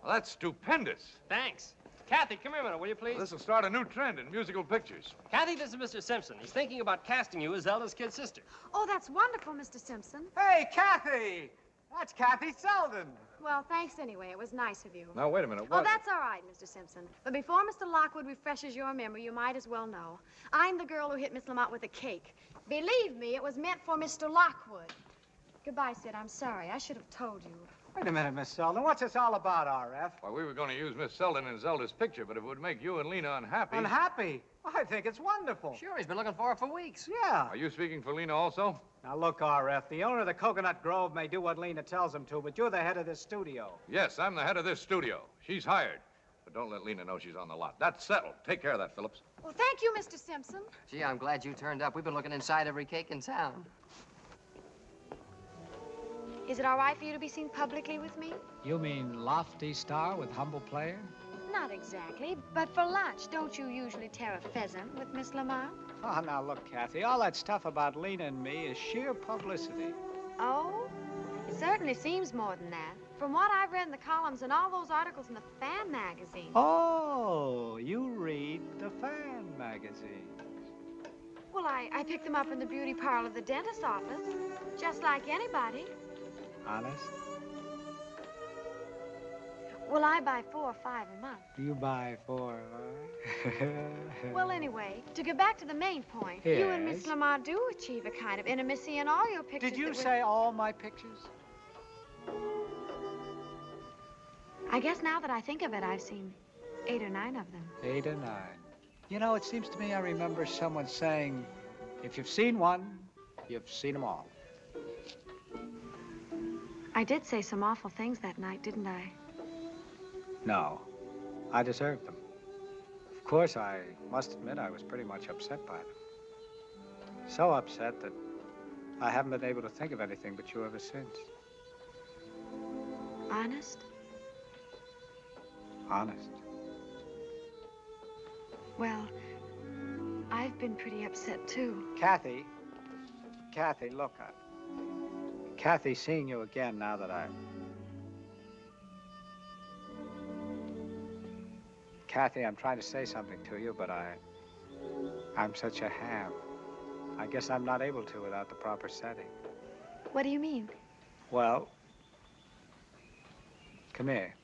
Well, that's stupendous. Thanks. Kathy, come here a minute, will you please? Well, this will start a new trend in musical pictures. Kathy, this is Mr. Simpson. He's thinking about casting you as Zelda's kid sister. Oh, that's wonderful, Mr. Simpson. Hey, Kathy! That's Kathy Selden. Well, thanks anyway. It was nice of you. Now, wait a minute. Oh, that's all right, Mr. Simpson. But before Mr. Lockwood refreshes your memory, you might as well know. I'm the girl who hit Miss Lamont with a cake. Believe me, it was meant for Mr. Lockwood. Goodbye, Sid. I'm sorry. I should have told you. Wait a minute, Miss Selden. What's this all about, R.F.? Well, we were going to use Miss Selden in Zelda's picture, but if it would make you and Lena unhappy... Unhappy? I think it's wonderful. Sure, he's been looking for her for weeks. Yeah. Are you speaking for Lena also? Now, look, R.F., the owner of the Coconut Grove may do what Lena tells him to, but you're the head of this studio. Yes, I'm the head of this studio. She's hired. But don't let Lena know she's on the lot. That's settled. Take care of that, Phillips. Well, thank you, Mr. Simpson. Gee, I'm glad you turned up. We've been looking inside every cake in town. Is it all right for you to be seen publicly with me? You mean lofty star with humble player? Not exactly, but for lunch, don't you usually tear a pheasant with Miss Lamont? Oh, now look, Kathy, all that stuff about Lena and me is sheer publicity. Oh? It certainly seems more than that. From what I've read in the columns and all those articles in the Fan magazine. Oh, you read the Fan magazine. Well, I picked them up in the beauty parlor of the dentist's office, just like anybody. Honest? Well, I buy 4 or 5 a month. You buy 4, huh? Well, anyway, to get back to the main point, you and Miss Yes? Lamont do achieve a kind of intimacy in all your pictures. Did you that were- say all my pictures? I guess now that I think of it, I've seen 8 or 9 of them. 8 or 9. You know, it seems to me I remember someone saying, if you've seen one, you've seen them all. I did say some awful things that night, didn't I? No, I deserved them. Of course, I must admit I was pretty much upset by them. So upset that I haven't been able to think of anything but you ever since. Honest? Honest. Well, I've been pretty upset, too. Kathy, look, Kathy, seeing you again now that Kathy, I'm trying to say something to you, but I'm such a ham. I guess I'm not able to without the proper setting. What do you mean? Well, come here.